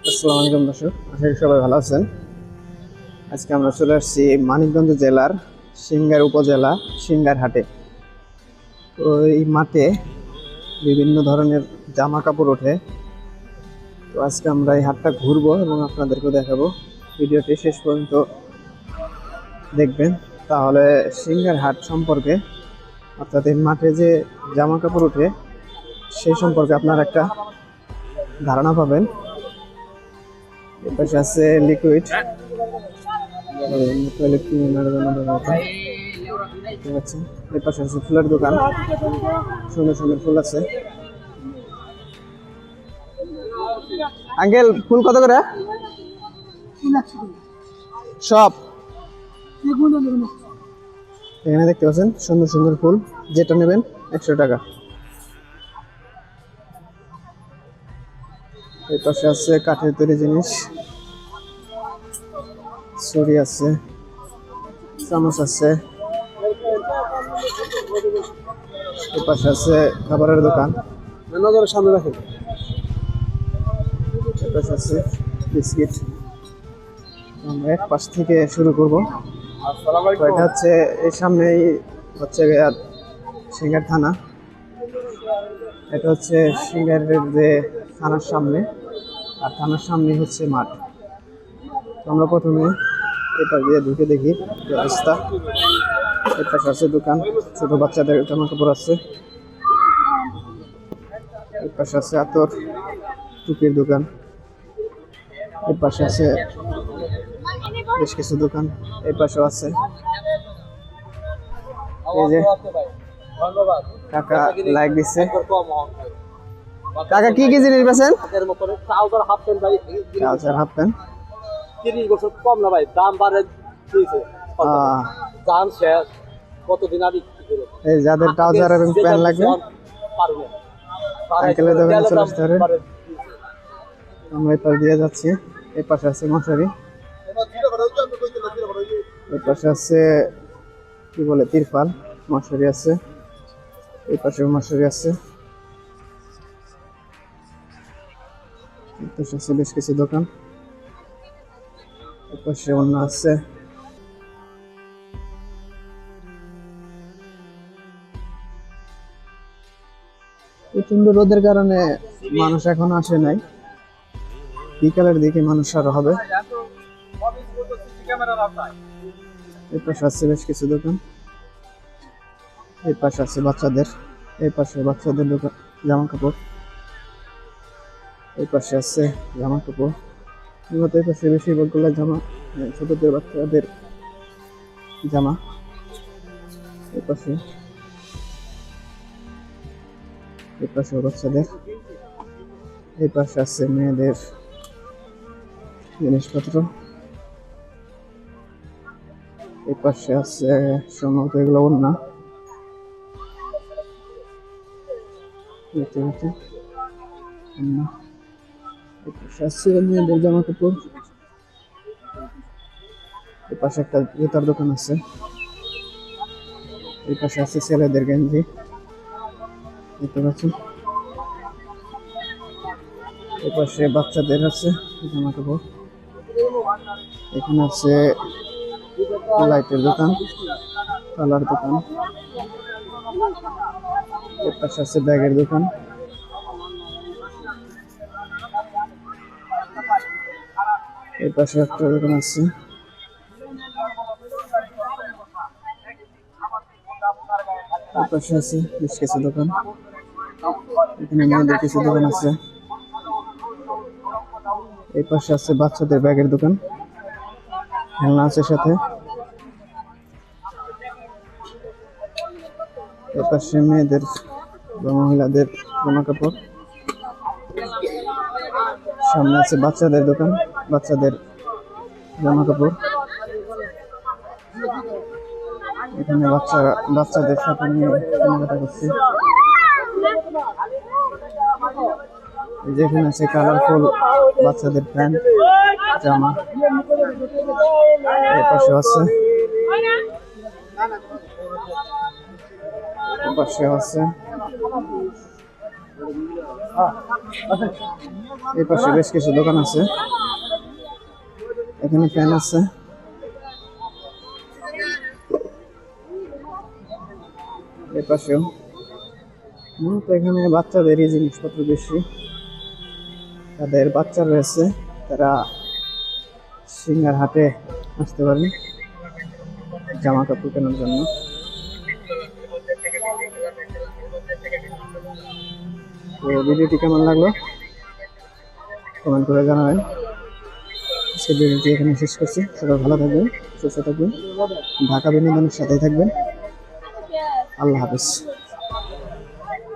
আসসালামু আলাইকুম দর্শক, আশা করি সবাই ভালো আছেন। আজকে আমরা চলে আসছি মানিকগঞ্জ জেলার সিংগার উপজেলা সিংগার হাটে। তো এই মাঠে বিভিন্ন ধরনের জামা কাপড় ওঠে। তো আজকে আমরা এই হাটটা ঘুরবো এবং আপনাদেরকেও দেখাবো। ভিডিওটি শেষ পর্যন্ত দেখবেন, তাহলে সিংগার হাট সম্পর্কে অর্থাৎ এই মাঠে যে জামা কাপড় ওঠে সেই সম্পর্কে আপনার একটা ধারণা পাবেন। এর পাশে আছে লিকুইড টয়লেট ক্লিনার জন্য ব্যবহৃত। দেখতে পাচ্ছেন এর পাশে আছে ফুলের দোকান, সুন্দর সুন্দর ফুল আছে। আঙ্কেল, ফুল কত করে সব? এখানে দেখতে পাচ্ছেন সুন্দর সুন্দর ফুল, যেটা নেবেন 100 টাকা। এর পাশে আছে কাঠের তৈরি জিনিস, ছুরি আছে, চামচ আছে। এর পাশে আছে খাবারের দোকান, সামনে রাখেন। এর পাশে আছে বিস্কিট। আমরা এক পাশ থেকে শুরু করব। তো এটা হচ্ছে এই সামনেই হচ্ছে সিংগার থানা। এটা হচ্ছে সিংগারের যে থানার সামনে, আর থানার সামনে হচ্ছে মাঠ। তো আমরা প্রথমে এটা দিয়ে ঢুকে দেখি যে রাস্তা। এর পাশে আছে দোকান, ছোট বাচ্চাদের জামা কাপড় আছে। এর পাশে আছে আতর টুপির দোকান। এর পাশে আছে বেশ কিছু দোকান, এই পাশেও আছে। এই যে কাকা লাইক দিচ্ছে। কাকা কি কি জিনিস বেছেন? ট্রাউজার হাফ প্যান্ট ভাই, ট্রাউজার হাফ প্যান্ট 30 বছর কম না ভাই, দাম বাড়ে দিয়েছে। দাম শেষ, কতদিন আগে কি করে এই যাদের ট্রাউজার এবং প্যান্ট লাগবে পারি না। আঙ্কেলের দোকানে চলে আসতে পারে। আমরা এই পাশ দিয়ে যাচ্ছি। এই পাশে আছে মশারি, এই পাশে আছে কি বলে তিরপাল, মশারি আছে। এই পাশে মশারি আছে। এই পাশে আছে বেশ কিছু দোকান, এই পাশে অন্য আছে। প্রচন্ড রোদের কারণে মানুষ এখন আসে নাই, বিকালের দিকে মানুষ আরো হবে। এই পাশে আছে বেশ কিছু দোকান, এই পাশে আছে বাচ্চাদের, এই পাশে বাচ্চাদের দোকান জামা কাপড়, এই পাশে আছে জামা কাপড়। মূলত এই পাশে বেশিরভাগগুলো জামা, ছোটদের বাচ্চাদের জামা। এই পাশে বাচ্চাদের, এই পাশে আছে মেয়েদের জিনিসপত্র, এই পাশে আছে সম্ভবত এগুলো ওড়না। এই পাশে আছে মেয়েদের জামা কাপড়। এই পাশে একটা জুতার দোকান আছে। এই পাশে আছে ছেলেদের গেঞ্জি, দেখতে পাচ্ছেন। এই পাশে বাচ্চাদের আছে জামা কাপড়। এখানে আছে লাইটের দোকান, কালার দোকান। এর পাশে আছে ব্যাগের দোকান। এর পাশে একটা দোকান আছে। এর পাশে আছে বেশ কিছু দোকান। এখানে মেয়েদের কিছু দোকান আছে। এই পাশে আছে বাচ্চাদের ব্যাগের দোকান, খেলনা আছে সাথে। এই পাশে মেয়েদের বা মহিলাদের জামা কাপড়। সামনে আছে বাচ্চাদের দোকান, বাচ্চাদের জামা কাপড়। এখানে বাচ্চাদের সাথে নিয়ে কেনাকাটা করছে। এই যে এখানে আছে কালারফুল বাচ্চাদের প্যান্ট জামা। এই পাশে আছে, এই পাশে আছে। এই পাশে বেশ কিছু দোকান আছে, এখানে ফ্যান আছে। এই পাশেও মূলত এখানে বাচ্চাদেরই জিনিসপত্র বেশি, তাদের বাচ্চা রয়েছে, তারা সিঙ্গার হাটে আসতে পারেন জামা কাপড় কেনার জন্য। তো ভিডিওটি কেমন লাগলো কমেন্ট করে জানাবেন। আজকের ভিডিওটি এখানে শেষ করছি। সবাই ভালো থাকবেন, সুস্থ থাকবেন, ঢাকা বিনোদনের সাথেই থাকবেন। আল্লাহ হাফেজ।